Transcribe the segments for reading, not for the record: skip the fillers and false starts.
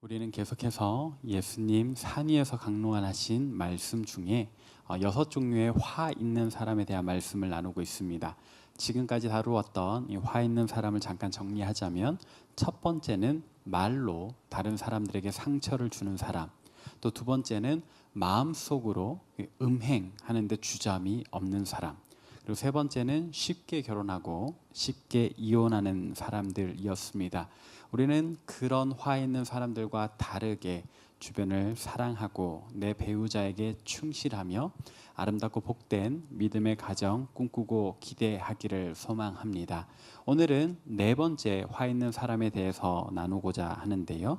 우리는 계속해서 예수님 산 위에서 강론하신 말씀 중에 6종류의 화 있는 사람에 대한 말씀을 나누고 있습니다. 지금까지 다루었던 이 화 있는 사람을 잠깐 정리하자면, 첫 번째는 말로 다른 사람들에게 상처를 주는 사람, 또 두 번째는 마음속으로 음행하는데 주저함이 없는 사람, 그리고 세 번째는 쉽게 결혼하고 쉽게 이혼하는 사람들이었습니다. 우리는 그런 화 있는 사람들과 다르게 주변을 사랑하고 내 배우자에게 충실하며 아름답고 복된 믿음의 가정 꿈꾸고 기대하기를 소망합니다. 오늘은 네 번째 화 있는 사람에 대해서 나누고자 하는데요.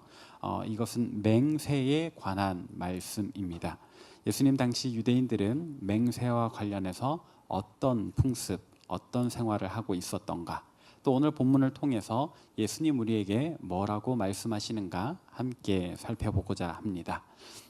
이것은 맹세에 관한 말씀입니다. 예수님 당시 유대인들은 맹세와 관련해서 어떤 풍습, 어떤 생활을 하고 있었던가, 또 오늘 본문을 통해서 예수님 우리에게 뭐라고 말씀하시는가 함께 살펴보고자 합니다.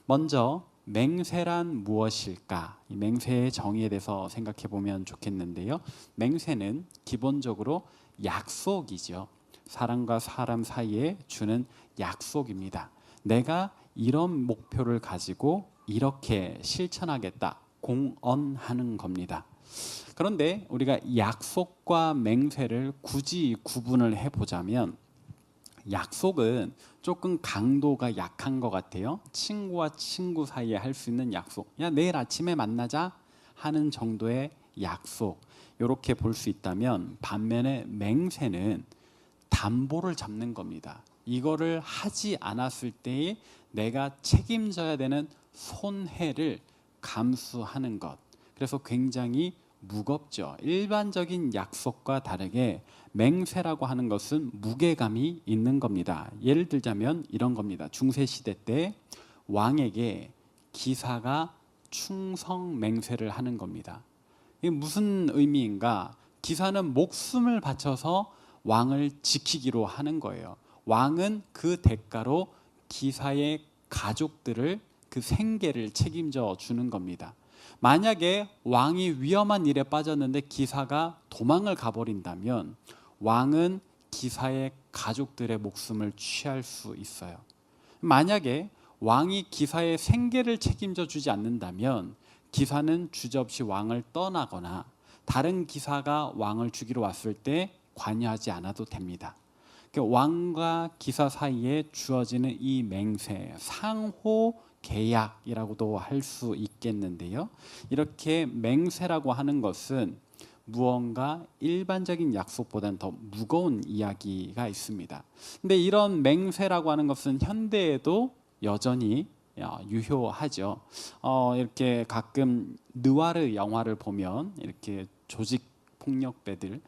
먼저 맹세란 무엇일까? 이 맹세의 정의에 대해서 생각해 보면 좋겠는데요. 맹세는 기본적으로 약속이죠. 사람과 사람 사이에 주는 약속입니다. 내가 이런 목표를 가지고 이렇게 실천하겠다, 공언하는 겁니다. 그런데 우리가 약속과 맹세를 굳이 구분을 해보자면, 약속은 조금 강도가 약한 것 같아요. 친구와 친구 사이에 할 수 있는 약속, 야 내일 아침에 만나자 하는 정도의 약속, 이렇게 볼 수 있다면, 반면에 맹세는 담보를 잡는 겁니다. 이거를 하지 않았을 때에 내가 책임져야 되는 손해를 감수하는 것. 그래서 굉장히 무겁죠. 일반적인 약속과 다르게 맹세라고 하는 것은 무게감이 있는 겁니다. 예를 들자면 이런 겁니다. 중세시대 때 왕에게 기사가 충성 맹세를 하는 겁니다. 이게 무슨 의미인가? 기사는 목숨을 바쳐서 왕을 지키기로 하는 거예요. 왕은 그 대가로 기사의 가족들을, 그 생계를 책임져 주는 겁니다. 만약에 왕이 위험한 일에 빠졌는데 기사가 도망을 가버린다면 왕은 기사의 가족들의 목숨을 취할 수 있어요. 만약에 왕이 기사의 생계를 책임져 주지 않는다면 기사는 주저없이 왕을 떠나거나 다른 기사가 왕을 죽이러 왔을 때 관여하지 않아도 됩니다. 왕과 기사 사이에 주어지는 이 맹세, 상호 계약이라고도 할 수 있겠는데요. 이렇게 맹세라고 하는 것은 무언가 일반적인 약속보다는 더 무거운 이야기가 있습니다. 근데 이런 맹세라고 하는 것은 현대에도 여전히 유효하죠. 이렇게 가끔 느와르 영화를 보면 이렇게 조직 폭력배들,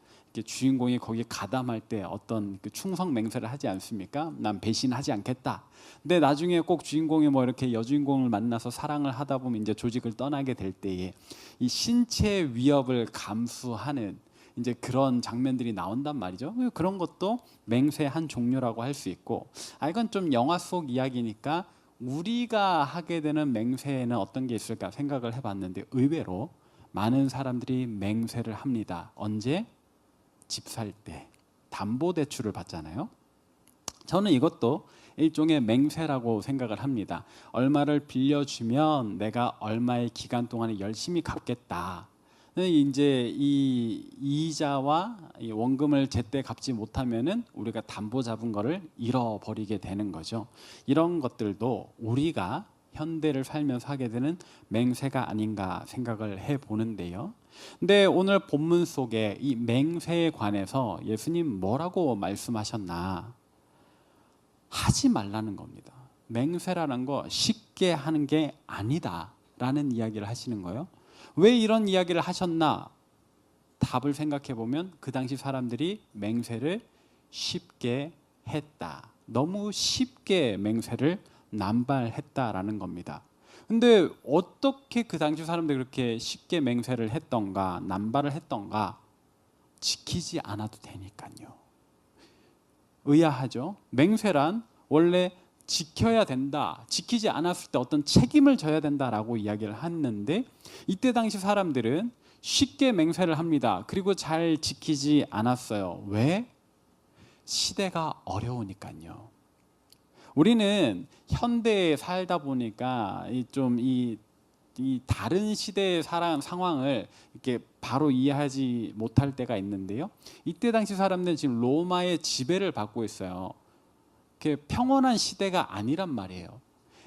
주인공이 거기에 가담할 때 어떤 그 충성 맹세를 하지 않습니까? 난 배신하지 않겠다. 근데 나중에 꼭 주인공이 뭐 이렇게 여주인공을 만나서 사랑을 하다 보면 이제 조직을 떠나게 될 때에 이 신체 위협을 감수하는 이제 그런 장면들이 나온단 말이죠. 그런 것도 맹세의 한 종류라고 할 수 있고, 이건 좀 영화 속 이야기니까 우리가 하게 되는 맹세에는 어떤 게 있을까 생각을 해봤는데, 의외로 많은 사람들이 맹세를 합니다. 언제? 집 살 때 담보대출을 받잖아요. 저는 이것도 일종의 맹세라고 생각을 합니다. 얼마를 빌려주면 내가 얼마의 기간 동안에 열심히 갚겠다. 이제 이 이자와 이 원금을 제때 갚지 못하면은 우리가 담보 잡은 거를 잃어버리게 되는 거죠. 이런 것들도 우리가 현대를 살면서 하게 되는 맹세가 아닌가 생각을 해보는데요. 근데 오늘 본문 속에 이 맹세에 관해서 예수님 뭐라고 말씀하셨나? 하지 말라는 겁니다. 맹세라는 거 쉽게 하는 게 아니다라는 이야기를 하시는 거예요. 왜 이런 이야기를 하셨나? 답을 생각해 보면 그 당시 사람들이 맹세를 쉽게 했다. 너무 쉽게 맹세를 남발했다라는 겁니다. 근데 어떻게 그 당시 사람들이 그렇게 쉽게 맹세를 했던가, 남발을 했던가? 지키지 않아도 되니까요. 의아하죠? 맹세란 원래 지켜야 된다, 지키지 않았을 때 어떤 책임을 져야 된다라고 이야기를 했는데, 이때 당시 사람들은 쉽게 맹세를 합니다. 그리고 잘 지키지 않았어요. 왜? 시대가 어려우니까요. 우리는 현대에 살다 보니까 이 다른 시대의 상황을 이렇게 바로 이해하지 못할 때가 있는데요. 이때 당시 사람들은 지금 로마의 지배를 받고 있어요. 그게 평온한 시대가 아니란 말이에요.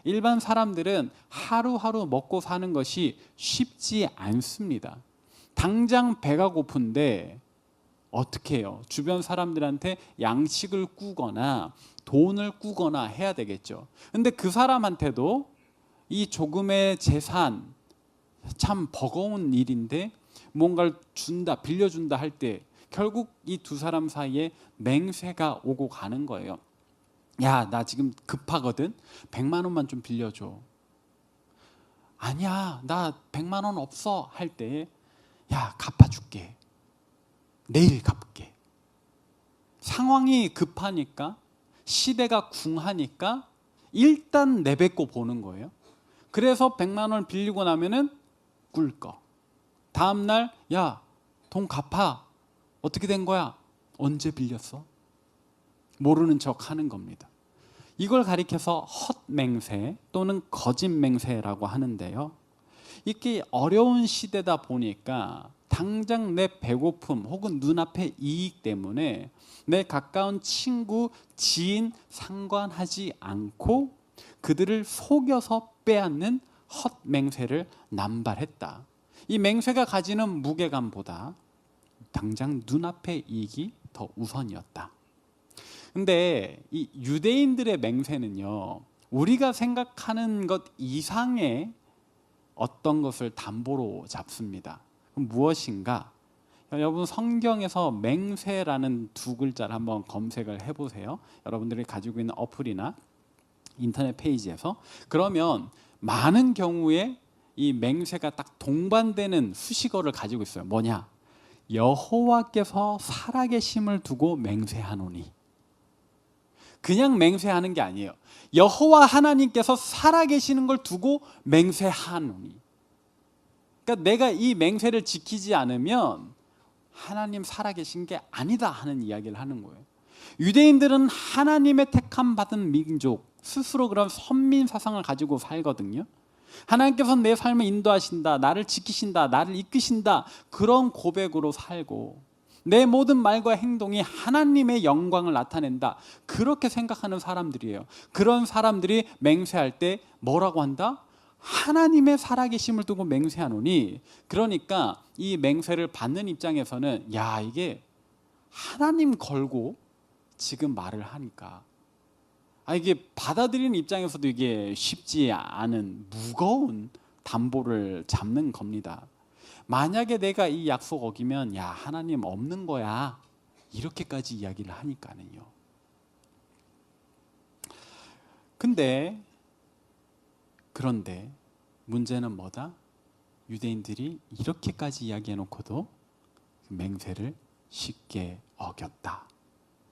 일반 사람들은 하루하루 먹고 사는 것이 쉽지 않습니다. 당장 배가 고픈데 어떻게 해요? 주변 사람들한테 양식을 꾸거나 돈을 꾸거나 해야 되겠죠. 근데 그 사람한테도 이 조금의 재산, 참 버거운 일인데 뭔가를 준다, 빌려준다 할 때 결국 이 두 사람 사이에 맹세가 오고 가는 거예요. 야, 나 지금 급하거든. 100만 원만 좀 빌려줘. 아니야, 나 100만 원 없어 할 때, 야, 갚아줄게. 내일 갚게. 상황이 급하니까, 시대가 궁하니까 일단 내뱉고 보는 거예요. 그래서 100만 원을 빌리고 나면은 꿀꺽. 다음날, 야, 돈 갚아. 어떻게 된 거야? 언제 빌렸어? 모르는 척 하는 겁니다. 이걸 가리켜서 헛맹세 또는 거짓맹세라고 하는데요. 이렇게 어려운 시대다 보니까 당장 내 배고픔 혹은 눈앞의 이익 때문에 내 가까운 친구, 지인 상관하지 않고 그들을 속여서 빼앗는 헛맹세를 남발했다. 이 맹세가 가지는 무게감보다 당장 눈앞의 이익이 더 우선이었다. 근데 이 유대인들의 맹세는요, 우리가 생각하는 것 이상의 어떤 것을 담보로 잡습니다. 그럼 무엇인가? 여러분 성경에서 맹세라는 두 글자를 한번 검색을 해보세요. 여러분들이 가지고 있는 어플이나 인터넷 페이지에서. 그러면 많은 경우에 이 맹세가 딱 동반되는 수식어를 가지고 있어요. 뭐냐? 여호와께서 살아계심을 두고 맹세하노니. 그냥 맹세하는 게 아니에요. 여호와 하나님께서 살아계시는 걸 두고 맹세하노니. 그러니까 내가 이 맹세를 지키지 않으면 하나님 살아계신 게 아니다 하는 이야기를 하는 거예요. 유대인들은 하나님의 택함 받은 민족, 스스로 그런 선민 사상을 가지고 살거든요. 하나님께서 내 삶을 인도하신다, 나를 지키신다, 나를 이끄신다, 그런 고백으로 살고 내 모든 말과 행동이 하나님의 영광을 나타낸다, 그렇게 생각하는 사람들이에요. 그런 사람들이 맹세할 때 뭐라고 한다? 하나님의 살아계심을 두고 맹세하노니. 그러니까 이 맹세를 받는 입장에서는 야, 이게 하나님 걸고 지금 말을 하니까 이게 받아들이는 입장에서도 이게 쉽지 않은 무거운 담보를 잡는 겁니다. 만약에 내가 이 약속 어기면 야, 하나님 없는 거야, 이렇게까지 이야기를 하니까는요. 그런데 문제는 뭐다? 유대인들이 이렇게까지 이야기해놓고도 맹세를 쉽게 어겼다.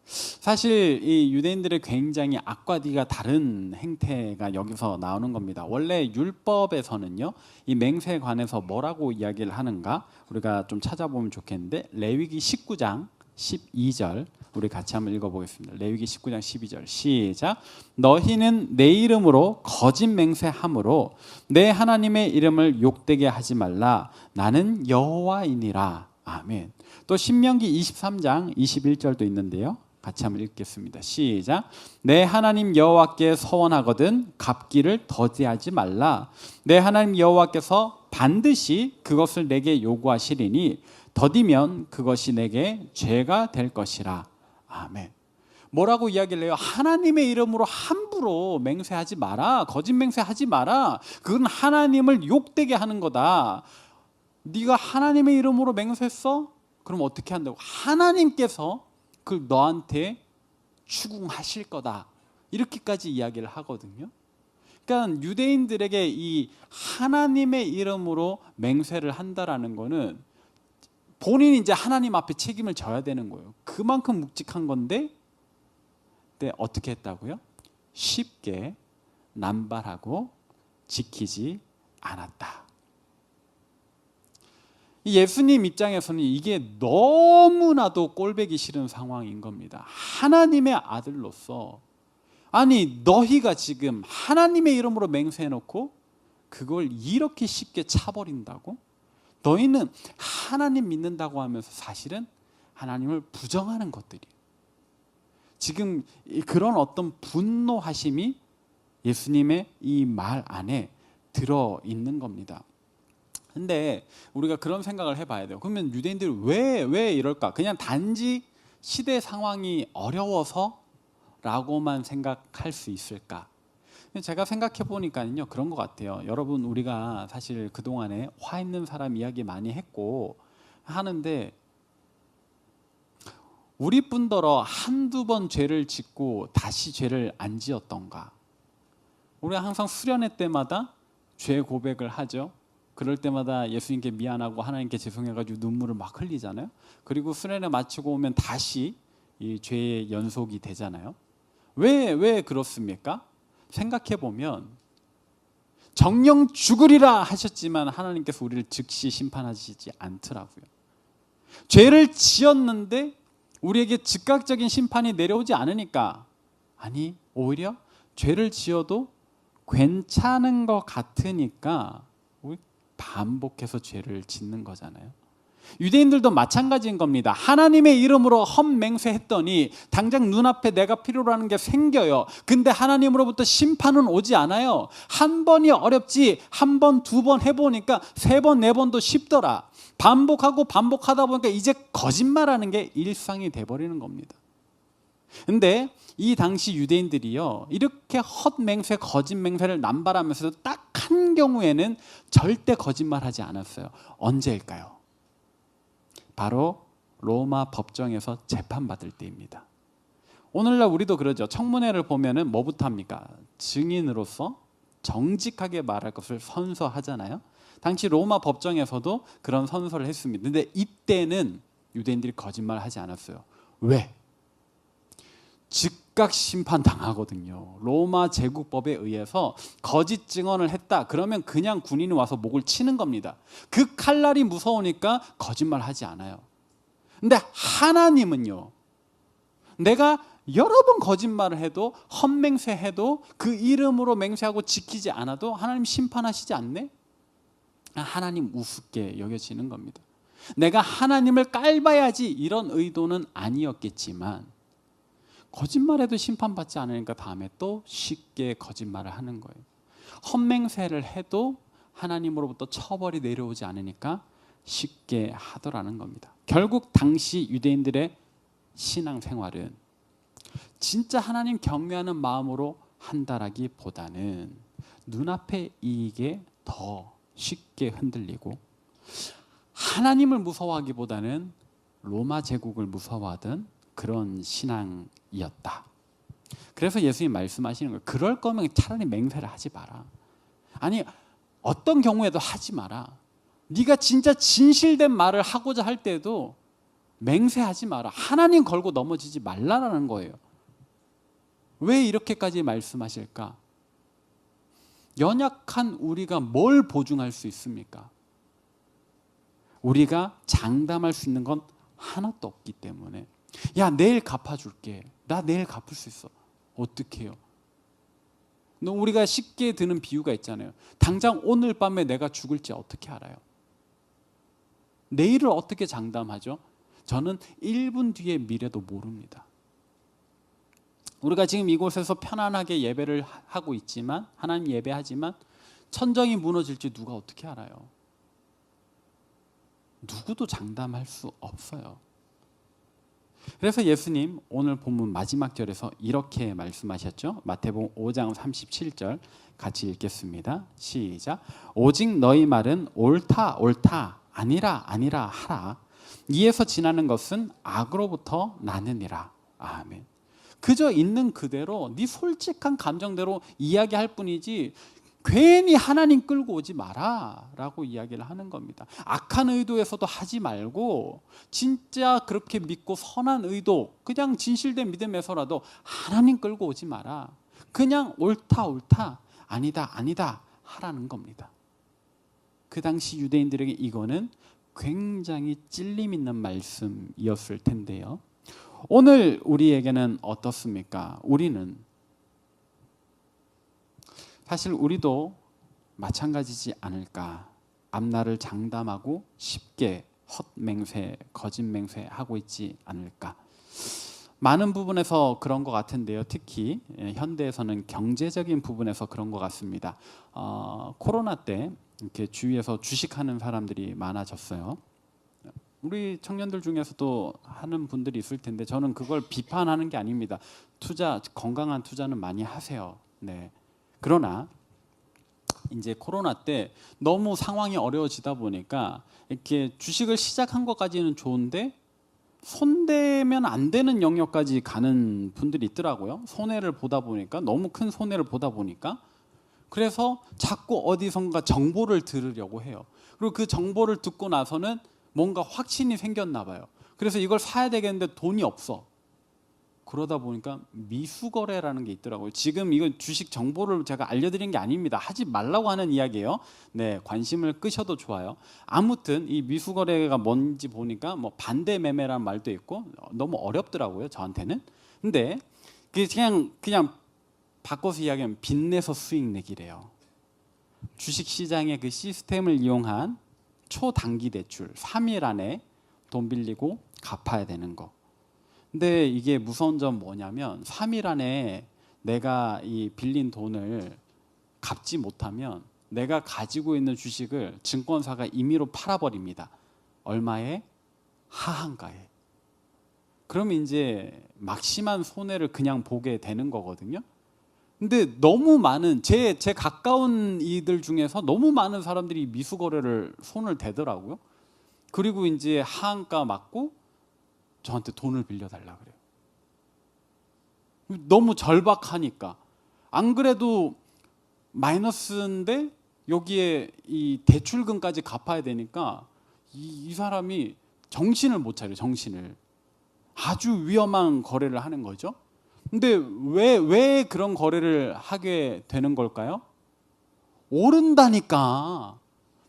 사실 이 유대인들의 굉장히 악과 뒤가 다른 행태가 여기서 나오는 겁니다. 원래 율법에서는요, 이 맹세에 관해서 뭐라고 이야기를 하는가 우리가 좀 찾아보면 좋겠는데, 레위기 19장 12절 우리 같이 한번 읽어보겠습니다. 레위기 19장 12절 시작. 너희는 내 이름으로 거짓 맹세함으로 내 하나님의 이름을 욕되게 하지 말라. 나는 여호와이니라. 아멘. 또 신명기 23장 21절도 있는데요. 같이 한번 읽겠습니다. 시작. 내 하나님 여호와께 서원하거든 갚기를 더디하지 말라. 내 하나님 여호와께서 반드시 그것을 내게 요구하시리니 더디면 그것이 내게 죄가 될 것이라. 아멘. 뭐라고 이야기를 해요? 하나님의 이름으로 함부로 맹세하지 마라. 거짓 맹세하지 마라. 그건 하나님을 욕되게 하는 거다. 네가 하나님의 이름으로 맹세했어? 그럼 어떻게 한다고? 하나님께서 그걸 너한테 추궁하실 거다, 이렇게까지 이야기를 하거든요. 그러니까 유대인들에게 이 하나님의 이름으로 맹세를 한다라는 거는 본인이 이제 하나님 앞에 책임을 져야 되는 거예요. 그만큼 묵직한 건데, 근데 어떻게 했다고요? 쉽게 남발하고 지키지 않았다. 예수님 입장에서는 이게 너무나도 꼴보기 싫은 상황인 겁니다. 하나님의 아들로서 아니 너희가 지금 하나님의 이름으로 맹세해놓고 그걸 이렇게 쉽게 차버린다고? 너희는 하나님 믿는다고 하면서 사실은 하나님을 부정하는 것들이에요. 지금 그런 어떤 분노하심이 예수님의 이 말 안에 들어있는 겁니다. 근데 우리가 그런 생각을 해봐야 돼요. 그러면 유대인들이 왜 이럴까? 그냥 단지 시대 상황이 어려워서 라고만 생각할 수 있을까? 제가 생각해 보니까요 그런 것 같아요. 여러분, 우리가 사실 그동안에 화 있는 사람 이야기 많이 했고 하는데 우리뿐더러 한두 번 죄를 짓고 다시 죄를 안 지었던가? 우리가 항상 수련회 때마다 죄 고백을 하죠. 그럴 때마다 예수님께 미안하고 하나님께 죄송해가지고 눈물을 막 흘리잖아요. 그리고 수련회 마치고 오면 다시 이 죄의 연속이 되잖아요. 왜 그렇습니까? 생각해 보면 정령 죽으리라 하셨지만 하나님께서 우리를 즉시 심판하시지 않더라고요. 죄를 지었는데 우리에게 즉각적인 심판이 내려오지 않으니까, 아니 오히려 죄를 지어도 괜찮은 것 같으니까 우리 반복해서 죄를 짓는 거잖아요. 유대인들도 마찬가지인 겁니다. 하나님의 이름으로 헛맹세했더니 당장 눈앞에 내가 필요로 하는 게 생겨요. 근데 하나님으로부터 심판은 오지 않아요. 한 번이 어렵지 한 번, 두 번 해보니까 세 번, 네 번도 쉽더라. 반복하고 반복하다 보니까 이제 거짓말하는 게 일상이 돼버리는 겁니다. 근데 이 당시 유대인들이요 이렇게 헛맹세, 거짓맹세를 남발하면서도 딱 한 경우에는 절대 거짓말하지 않았어요. 언제일까요? 바로 로마 법정에서 재판받을 때입니다. 오늘날 우리도 그러죠. 청문회를 보면은 뭐부터 합니까? 증인으로서 정직하게 말할 것을 선서하잖아요. 당시 로마 법정에서도 그런 선서를 했습니다. 근데 이때는 유대인들이 거짓말하지 않았어요. 왜? 즉각 심판 당하거든요. 로마 제국법에 의해서 거짓 증언을 했다 그러면 그냥 군인이 와서 목을 치는 겁니다. 그 칼날이 무서우니까 거짓말하지 않아요. 근데 하나님은요, 내가 여러 번 거짓말을 해도 헛맹세해도 그 이름으로 맹세하고 지키지 않아도 하나님 심판하시지 않네? 하나님 우습게 여겨지는 겁니다. 내가 하나님을 깔봐야지 이런 의도는 아니었겠지만 거짓말해도 심판받지 않으니까 다음에 또 쉽게 거짓말을 하는 거예요. 헛맹세를 해도 하나님으로부터 처벌이 내려오지 않으니까 쉽게 하더라는 겁니다. 결국 당시 유대인들의 신앙생활은 진짜 하나님 경외하는 마음으로 한다라기보다는 눈앞의 이익에 더 쉽게 흔들리고 하나님을 무서워하기보다는 로마 제국을 무서워하던 그런 신앙이었다. 그래서 예수님 말씀하시는 거예요. 그럴 거면 차라리 맹세를 하지 마라. 아니 어떤 경우에도 하지 마라. 네가 진짜 진실된 말을 하고자 할 때도 맹세하지 마라. 하나님 걸고 넘어지지 말라라는 거예요. 왜 이렇게까지 말씀하실까? 연약한 우리가 뭘 보증할 수 있습니까? 우리가 장담할 수 있는 건 하나도 없기 때문에 야 내일 갚아줄게. 나 내일 갚을 수 있어. 어떻게 해요? 우리가 쉽게 드는 비유가 있잖아요. 당장 오늘 밤에 내가 죽을지 어떻게 알아요? 내일을 어떻게 장담하죠? 저는 1분 뒤의 미래도 모릅니다. 우리가 지금 이곳에서 편안하게 예배를 하고 있지만 하나님 예배하지만 천정이 무너질지 누가 어떻게 알아요? 누구도 장담할 수 없어요. 그래서 예수님 오늘 본문 마지막 절에서 이렇게 말씀하셨죠. 마태복음 5장 37절 같이 읽겠습니다. 시작. 오직 너희 말은 옳다 옳다 아니라 아니라 하라. 이에서 지나는 것은 악으로부터 나느니라. 아멘. 그저 있는 그대로 네 솔직한 감정대로 이야기할 뿐이지 괜히 하나님 끌고 오지 마라 라고 이야기를 하는 겁니다. 악한 의도에서도 하지 말고 진짜 그렇게 믿고 선한 의도 그냥 진실된 믿음에서라도 하나님 끌고 오지 마라. 그냥 옳다 옳다 아니다 아니다 하라는 겁니다. 그 당시 유대인들에게 이거는 굉장히 찔림 있는 말씀이었을 텐데요. 오늘 우리에게는 어떻습니까? 우리는 사실 우리도 마찬가지지 않을까. 앞날을 장담하고 쉽게 헛맹세, 거짓맹세 하고 있지 않을까. 많은 부분에서 그런 것 같은데요. 특히 현대에서는 경제적인 부분에서 그런 것 같습니다. 코로나 때 이렇게 주위에서 주식하는 사람들이 많아졌어요. 우리 청년들 중에서도 하는 분들이 있을 텐데 저는 그걸 비판하는 게 아닙니다. 투자, 건강한 투자는 많이 하세요. 네. 그러나 이제 코로나 때 너무 상황이 어려워지다 보니까 이렇게 주식을 시작한 것까지는 좋은데 손대면 안 되는 영역까지 가는 분들이 있더라고요. 손해를 보다 보니까, 너무 큰 손해를 보다 보니까, 그래서 자꾸 어디선가 정보를 들으려고 해요. 그리고 그 정보를 듣고 나서는 뭔가 확신이 생겼나 봐요. 그래서 이걸 사야 되겠는데 돈이 없어. 그러다 보니까 미수거래라는 게 있더라고요. 지금 이건 주식 정보를 제가 알려드린 게 아닙니다. 하지 말라고 하는 이야기예요. 네, 관심을 끄셔도 좋아요. 아무튼 이 미수거래가 뭔지 보니까 뭐 반대 매매라는 말도 있고 너무 어렵더라고요, 저한테는. 근데 그냥 바꿔서 이야기하면 빚내서 수익 내기래요. 주식 시장의 그 시스템을 이용한 초단기 대출, 3일 안에 돈 빌리고 갚아야 되는 거. 근데 이게 무서운 점 뭐냐면 3일 안에 내가 이 빌린 돈을 갚지 못하면 내가 가지고 있는 주식을 증권사가 임의로 팔아버립니다. 얼마에? 하한가에. 그러면 이제 막심한 손해를 그냥 보게 되는 거거든요. 근데 너무 많은 제 가까운 이들 중에서 너무 많은 사람들이 미수거래를 손을 대더라고요. 그리고 이제 하한가 맞고 저한테 돈을 빌려달라 그래요. 너무 절박하니까. 안 그래도 마이너스인데 여기에 이 대출금까지 갚아야 되니까 이 사람이 정신을 못 차려요. 정신을. 아주 위험한 거래를 하는 거죠. 근데 왜 그런 거래를 하게 되는 걸까요? 오른다니까.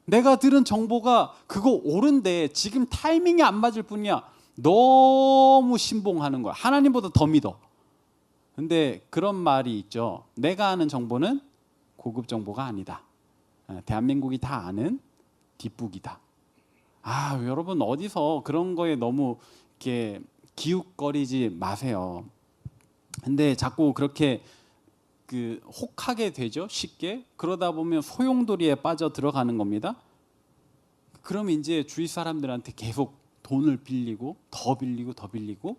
내가 들은 정보가 그거 오른데 지금 타이밍이 안 맞을 뿐이야. 너무 신봉하는 거야. 하나님보다 더 믿어. 근데 그런 말이 있죠. 내가 아는 정보는 고급 정보가 아니다. 대한민국이 다 아는 뒷북이다. 여러분 어디서 그런 거에 너무 이렇게 기웃거리지 마세요. 근데 자꾸 그렇게 혹하게 되죠. 쉽게. 그러다 보면 소용돌이에 빠져 들어가는 겁니다. 그러면 이제 주위 사람들한테 계속 돈을 빌리고 더 빌리고 더 빌리고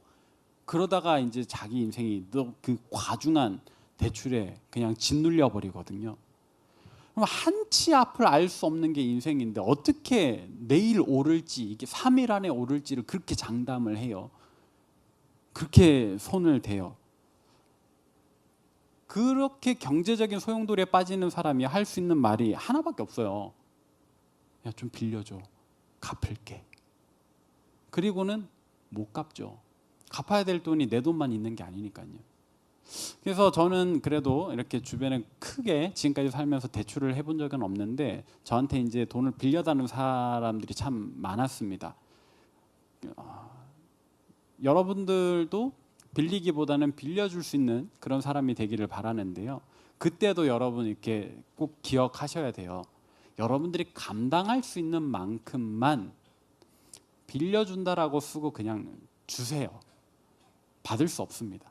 그러다가 이제 자기 인생이 그 과중한 대출에 그냥 짓눌려 버리거든요. 그럼 한치 앞을 알 수 없는 게 인생인데 어떻게 내일 오를지, 이게 3일 안에 오를지를 그렇게 장담을 해요. 그렇게 손을 대요. 그렇게 경제적인 소용돌이에 빠지는 사람이 할 수 있는 말이 하나밖에 없어요. 야, 좀 빌려줘. 갚을게. 그리고는 못 갚죠. 갚아야 될 돈이 내 돈만 있는 게 아니니까요. 그래서 저는 그래도 이렇게 주변에 크게 지금까지 살면서 대출을 해본 적은 없는데 저한테 이제 돈을 빌려다는 사람들이 참 많았습니다. 여러분들도 빌리기보다는 빌려줄 수 있는 그런 사람이 되기를 바라는데요. 그때도 여러분 이렇게 꼭 기억하셔야 돼요. 여러분들이 감당할 수 있는 만큼만 빌려준다라고 쓰고 그냥 주세요. 받을 수 없습니다.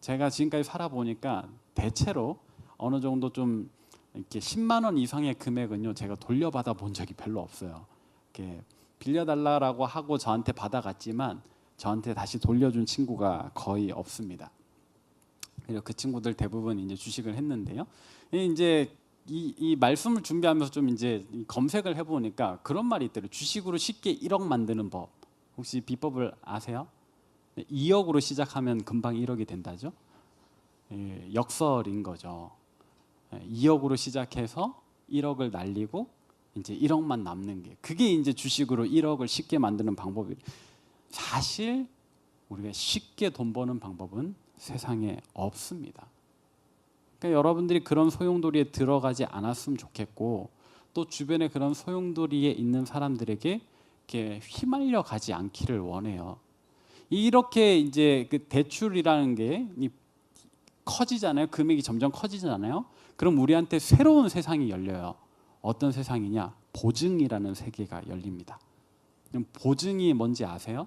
제가 지금까지 살아보니까 대체로 어느 정도 좀 이렇게 10만 원 이상의 금액은요 제가 돌려받아 본 적이 별로 없어요. 이렇게 빌려달라고 하고 저한테 받아갔지만 저한테 다시 돌려준 친구가 거의 없습니다. 그리고 그 친구들 대부분 이제 주식을 했는데요. 이제 이 말씀을 준비하면서 좀 이제 검색을 해보니까 그런 말이 있더라고요. 주식으로 쉽게 1억 만드는 법. 혹시 비법을 아세요? 2억으로 시작하면 금방 1억이 된다죠. 역설인 거죠. 2억으로 시작해서 1억을 날리고 이제 1억만 남는 게 그게 이제 주식으로 1억을 쉽게 만드는 방법이에요. 사실 우리가 쉽게 돈 버는 방법은 세상에 없습니다. 그러니까 여러분들이 그런 소용돌이에 들어가지 않았으면 좋겠고 또 주변에 그런 소용돌이에 있는 사람들에게 이렇게 휘말려 가지 않기를 원해요. 이렇게 이제 그 대출이라는 게 커지잖아요. 금액이 점점 커지잖아요. 그럼 우리한테 새로운 세상이 열려요. 어떤 세상이냐? 보증이라는 세계가 열립니다. 그럼 보증이 뭔지 아세요?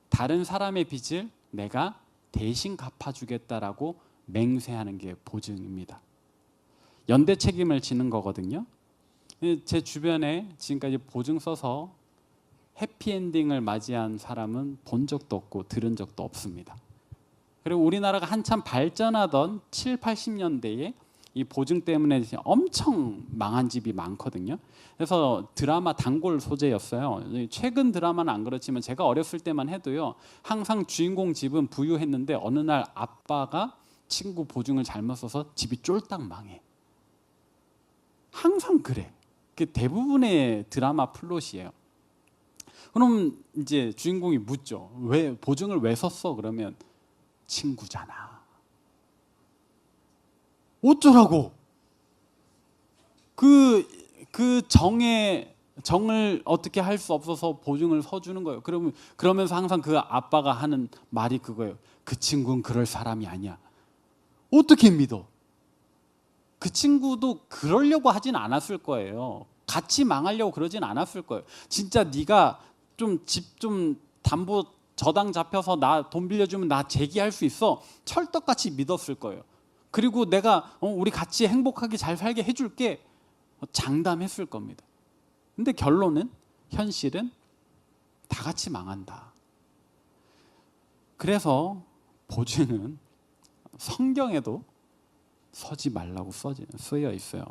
다른 사람의 빚을 내가 대신 갚아주겠다라고 맹세하는 게 보증입니다. 연대 책임을 지는 거거든요. 제 주변에 지금까지 보증 써서 해피엔딩을 맞이한 사람은 본 적도 없고 들은 적도 없습니다. 그리고 우리나라가 한참 발전하던 7, 80년대에 이 보증 때문에 엄청 망한 집이 많거든요. 그래서 드라마 단골 소재였어요. 최근 드라마는 안 그렇지만 제가 어렸을 때만 해도요, 항상 주인공 집은 부유했는데 어느 날 아빠가 친구 보증을 잘못 써서 집이 쫄딱 망해. 항상 그래. 그게 대부분의 드라마 플롯이에요. 그럼 이제 주인공이 묻죠. 왜 보증을 왜 썼어? 그러면 친구잖아. 어쩌라고? 그 정을 어떻게 할 수 없어서 보증을 서주는 거예요. 그러면서 항상 그 아빠가 하는 말이 그거예요. 그 친구는 그럴 사람이 아니야. 어떻게 믿어? 그 친구도 그러려고 하진 않았을 거예요. 같이 망하려고 그러진 않았을 거예요. 진짜 네가 집 좀 담보 저당 잡혀서 나 돈 빌려주면 나 재기할 수 있어. 철떡같이 믿었을 거예요. 그리고 내가 우리 같이 행복하게 잘 살게 해줄게. 장담했을 겁니다. 근데 결론은, 현실은 다 같이 망한다. 그래서 보증은 성경에도 서지 말라고 쓰여 있어요.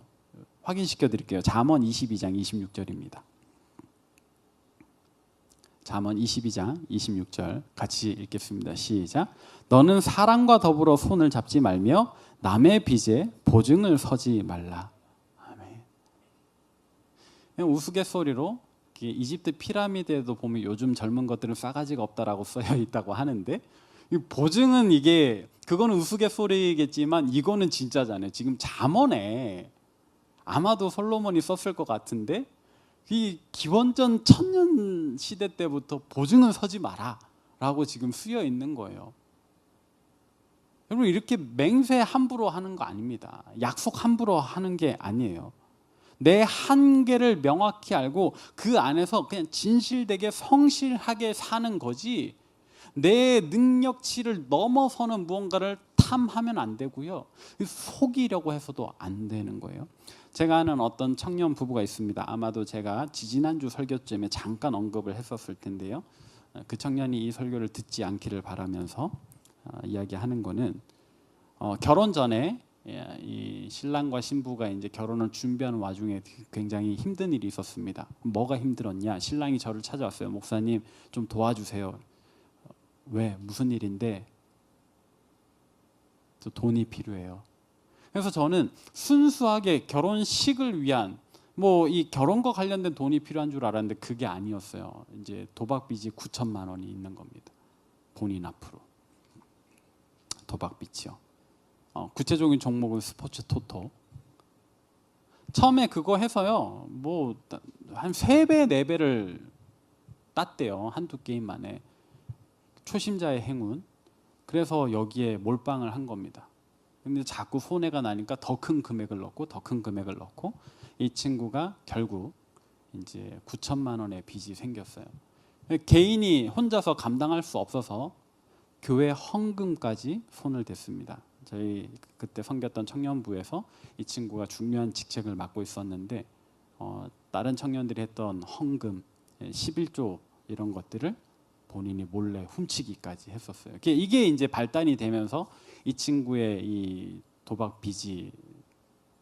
확인시켜 드릴게요. 잠언 22장 26절입니다. 잠언 22장 26절 같이 읽겠습니다. 시작. 너는 사람과 더불어 손을 잡지 말며 남의 빚에 보증을 서지 말라. 아멘. 우스갯소리로 이집트 피라미드에도 보면 요즘 젊은 것들은 싸가지가 없다라고 쓰여 있다고 하는데, 이 보증은 그거는 우스갯소리겠지만 이거는 진짜잖아요. 지금 잠언에 아마도 솔로몬이 썼을 것 같은데, 이 기원전 1000년 시대 때부터 보증은 서지 마라 라고 지금 쓰여 있는 거예요. 여러분, 이렇게 맹세 함부로 하는 거 아닙니다. 약속 함부로 하는 게 아니에요. 내 한계를 명확히 알고 그 안에서 그냥 진실되게 성실하게 사는 거지, 내 능력치를 넘어서는 무언가를 탐하면 안 되고요, 속이려고 해서도 안 되는 거예요. 제가 아는 어떤 청년 부부가 있습니다. 아마도 제가 지지난주 설교쯤에 잠깐 언급을 했었을 텐데요, 그 청년이 이 설교를 듣지 않기를 바라면서 이야기하는 거는, 결혼 전에 이 신랑과 신부가 이제 결혼을 준비하는 와중에 굉장히 힘든 일이 있었습니다. 뭐가 힘들었냐? 신랑이 저를 찾아왔어요. 목사님, 좀 도와주세요. 왜? 무슨 일인데? 저 돈이 필요해요. 그래서 저는 순수하게 결혼식을 위한 이 결혼과 관련된 돈이 필요한 줄 알았는데 그게 아니었어요. 이제 도박 빚이 9천만 원이 있는 겁니다. 본인 앞으로. 도박 빚이요. 구체적인 종목은 스포츠 토토. 처음에 그거 해서요, 한 3배, 4배를 땄대요. 한두 게임 만에. 초심자의 행운. 그래서 여기에 몰빵을 한 겁니다. 근데 자꾸 손해가 나니까 더 큰 금액을 넣고 더 큰 금액을 넣고, 이 친구가 결국 이제 9천만 원의 빚이 생겼어요. 개인이 혼자서 감당할 수 없어서 교회 헌금까지 손을 댔습니다. 저희 그때 섬겼던 청년부에서 이 친구가 중요한 직책을 맡고 있었는데, 다른 청년들이 했던 헌금 11조 이런 것들을 본인이 몰래 훔치기까지 했었어요. 이게 이제 발단이 되면서 이 친구의 이 도박 빚이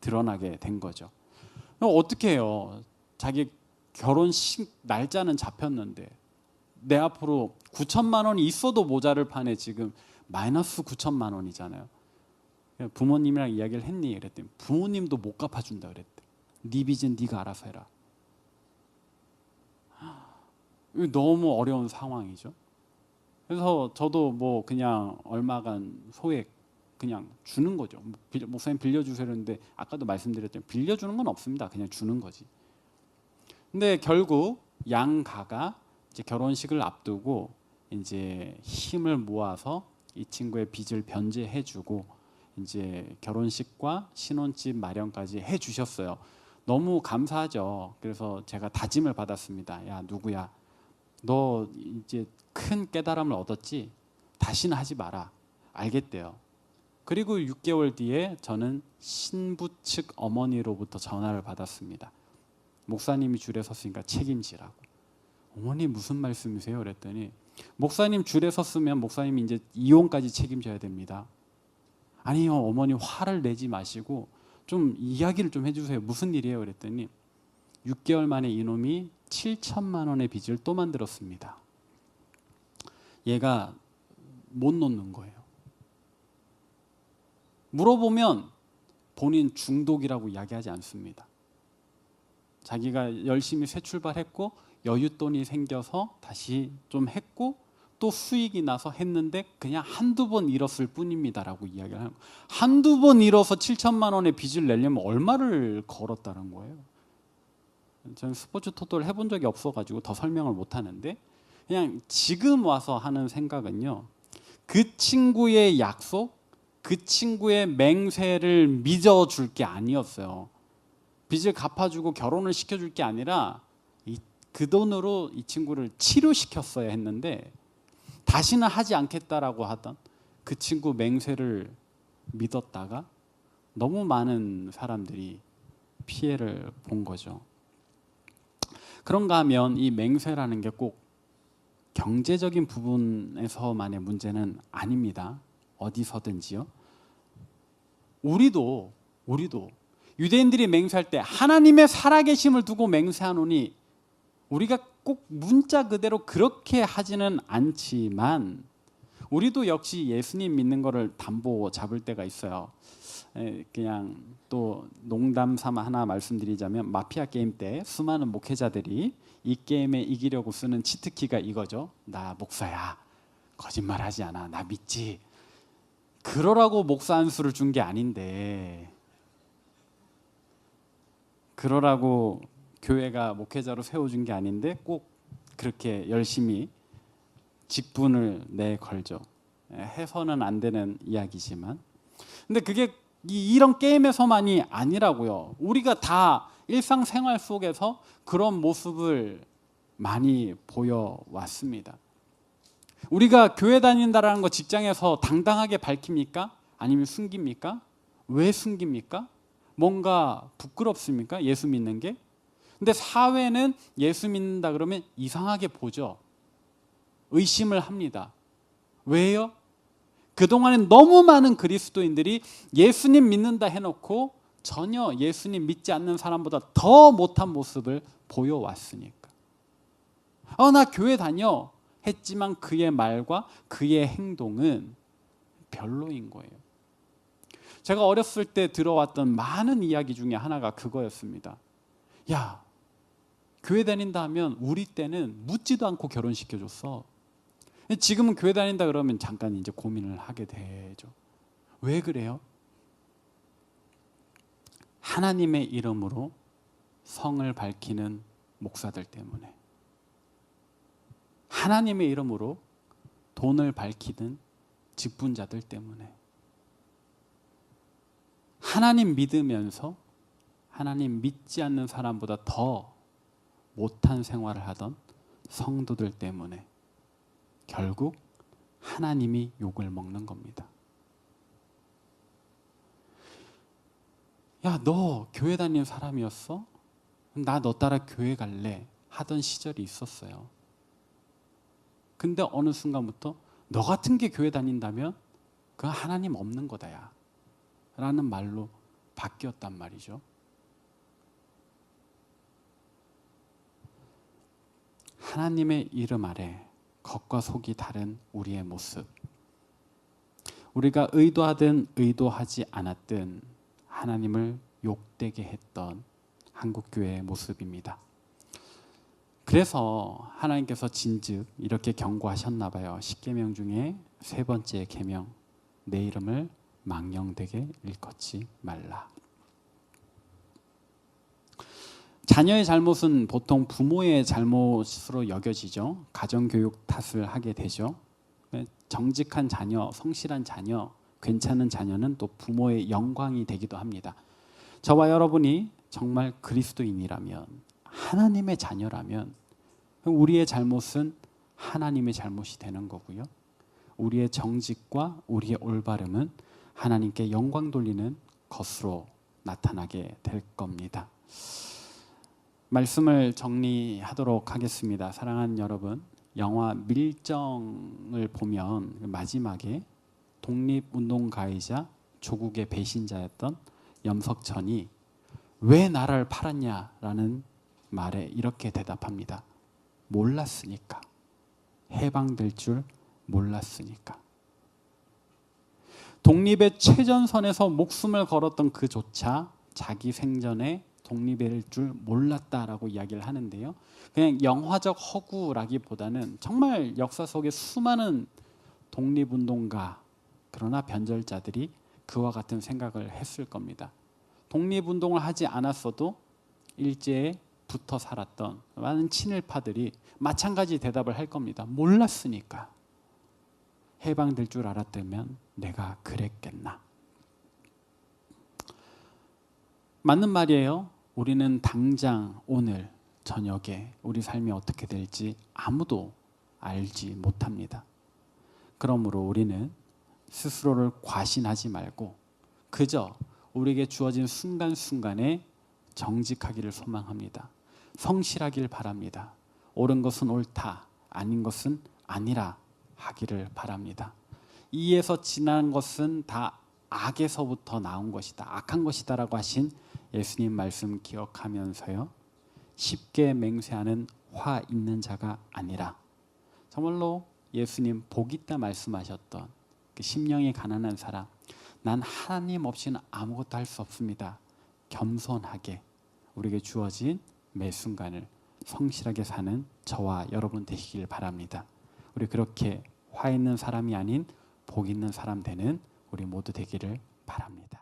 드러나게 된 거죠. 어떻게 해요? 자기 결혼식 날짜는 잡혔는데 내 앞으로 9천만 원이 있어도 모자를 파네. 지금 마이너스 9천만 원이잖아요. 부모님이랑 이야기를 했니? 그랬더니 부모님도 못 갚아준다 그랬대. 네 빚은 네가 알아서 해라. 너무 어려운 상황이죠. 그래서 저도 그냥 얼마간 소액 그냥 주는 거죠. 목사님 빌려주세요 했는데 아까도 말씀드렸지만 빌려주는 건 없습니다. 그냥 주는 거지. 근데 결국 양가가 이제 결혼식을 앞두고 이제 힘을 모아서 이 친구의 빚을 변제해주고 이제 결혼식과 신혼집 마련까지 해 주셨어요. 너무 감사하죠. 그래서 제가 다짐을 받았습니다. 야, 누구야? 너 이제 큰 깨달음을 얻었지? 다시는 하지 마라. 알겠대요. 그리고 6개월 뒤에 저는 신부 측 어머니로부터 전화를 받았습니다. 목사님이 줄에 섰으니까 책임지라고. 어머니 무슨 말씀이세요? 그랬더니 목사님 줄에 섰으면 목사님이 이제 이혼까지 책임져야 됩니다. 아니요, 어머니 화를 내지 마시고 좀 이야기를 좀 해주세요. 무슨 일이에요? 그랬더니 6개월 만에 이놈이 7천만 원의 빚을 또 만들었습니다. 얘가 못 놓는 거예요. 물어보면 본인 중독이라고 이야기하지 않습니다. 자기가 열심히 새 출발했고 여윳돈이 생겨서 다시 좀 했고 또 수익이 나서 했는데 그냥 한두 번 잃었을 뿐입니다라고 이야기를 하는 거예요. 한두 번 잃어서 7천만 원의 빚을 내려면 얼마를 걸었다는 거예요. 저는 스포츠 토토를 해본 적이 없어가지고 더 설명을 못 하는데 그냥 지금 와서 하는 생각은요. 그 친구의 약속, 그 친구의 맹세를 믿어줄 게 아니었어요. 빚을 갚아주고 결혼을 시켜줄 게 아니라 그 돈으로 이 친구를 치료시켰어야 했는데 다시는 하지 않겠다라고 하던 그 친구 맹세를 믿었다가 너무 많은 사람들이 피해를 본 거죠. 그런가 하면 이 맹세라는 게 꼭 경제적인 부분에서만의 문제는 아닙니다. 어디서든지요. 우리도 유대인들이 맹세할 때 하나님의 살아계심을 두고 맹세하노니 우리가 꼭 문자 그대로 그렇게 하지는 않지만 우리도 역시 예수님 믿는 거를 담보 잡을 때가 있어요. 그냥 또 농담 삼아 하나 말씀드리자면 마피아 게임 때 수많은 목회자들이 이 게임에 이기려고 쓰는 치트키가 이거죠. 나 목사야. 거짓말하지 않아. 나 믿지. 그러라고 목사 안수를 준 게 아닌데 그러라고 교회가 목회자로 세워준 게 아닌데 꼭 그렇게 열심히 직분을 내걸죠. 해서는 안 되는 이야기지만 근데 그게 이런 게임에서만이 아니라고요. 우리가 다 일상생활 속에서 그런 모습을 많이 보여왔습니다. 우리가 교회 다닌다라는 거 직장에서 당당하게 밝힙니까? 아니면 숨깁니까? 왜 숨깁니까? 뭔가 부끄럽습니까? 예수 믿는 게? 근데 사회는 예수 믿는다 그러면 이상하게 보죠. 의심을 합니다. 왜요? 그동안엔 너무 많은 그리스도인들이 예수님 믿는다 해놓고 전혀 예수님 믿지 않는 사람보다 더 못한 모습을 보여왔으니까. 나 교회 다녀 했지만 그의 말과 그의 행동은 별로인 거예요. 제가 어렸을 때 들어왔던 많은 이야기 중에 하나가 그거였습니다. 야, 교회 다닌다 하면 우리 때는 묻지도 않고 결혼시켜줬어. 지금은 교회 다닌다 그러면 잠깐 이제 고민을 하게 되죠. 왜 그래요? 하나님의 이름으로 성을 밝히는 목사들 때문에, 하나님의 이름으로 돈을 밝히는 직분자들 때문에, 하나님 믿으면서 하나님 믿지 않는 사람보다 더 못한 생활을 하던 성도들 때문에 결국 하나님이 욕을 먹는 겁니다. 야, 너 교회 다니는 사람이었어? 나 너 따라 교회 갈래 하던 시절이 있었어요. 근데 어느 순간부터 너 같은 게 교회 다닌다면 그건 하나님 없는 거다야 라는 말로 바뀌었단 말이죠. 하나님의 이름 아래 겉과 속이 다른 우리의 모습, 우리가 의도하든 의도하지 않았든 하나님을 욕되게 했던 한국교회의 모습입니다. 그래서 하나님께서 진즉 이렇게 경고하셨나 봐요. 10계명 중에 세 번째 계명, 내 이름을 망령되게 일컫지 말라. 자녀의 잘못은 보통 부모의 잘못으로 여겨지죠. 가정교육 탓을 하게 되죠. 정직한 자녀, 성실한 자녀, 괜찮은 자녀는 또 부모의 영광이 되기도 합니다. 저와 여러분이 정말 그리스도인이라면, 하나님의 자녀라면 우리의 잘못은 하나님의 잘못이 되는 거고요. 우리의 정직과 우리의 올바름은 하나님께 영광 돌리는 것으로 나타나게 될 겁니다. 말씀을 정리하도록 하겠습니다. 사랑하는 여러분, 영화 밀정을 보면 마지막에 독립운동가이자 조국의 배신자였던 염석천이 왜 나라를 팔았냐라는 말에 이렇게 대답합니다. 몰랐으니까. 해방될 줄 몰랐으니까. 독립의 최전선에서 목숨을 걸었던 그조차 자기 생전에 독립일 줄 몰랐다라고 이야기를 하는데요. 그냥 영화적 허구라기보다는 정말 역사 속에 수많은 독립운동가, 그러나 변절자들이 그와 같은 생각을 했을 겁니다. 독립운동을 하지 않았어도 일제에 붙어 살았던 많은 친일파들이 마찬가지 대답을 할 겁니다. 몰랐으니까. 해방될 줄 알았다면 내가 그랬겠나. 맞는 말이에요. 우리는 당장 오늘 저녁에 우리 삶이 어떻게 될지 아무도 알지 못합니다. 그러므로 우리는 스스로를 과신하지 말고 그저 우리에게 주어진 순간순간에 정직하기를 소망합니다. 성실하길 바랍니다. 옳은 것은 옳다, 아닌 것은 아니라 하기를 바랍니다. 이에서 지난 것은 다 악에서부터 나온 것이다, 악한 것이다 라고 하신 예수님 말씀 기억하면서요, 쉽게 맹세하는 화 있는 자가 아니라 정말로 예수님 복 있다 말씀하셨던 그 심령이 가난한 사람, 난 하나님 없이는 아무것도 할 수 없습니다, 겸손하게 우리에게 주어진 매 순간을 성실하게 사는 저와 여러분 되시길 바랍니다. 우리 그렇게 화 있는 사람이 아닌 복 있는 사람 되는 우리 모두 되기를 바랍니다.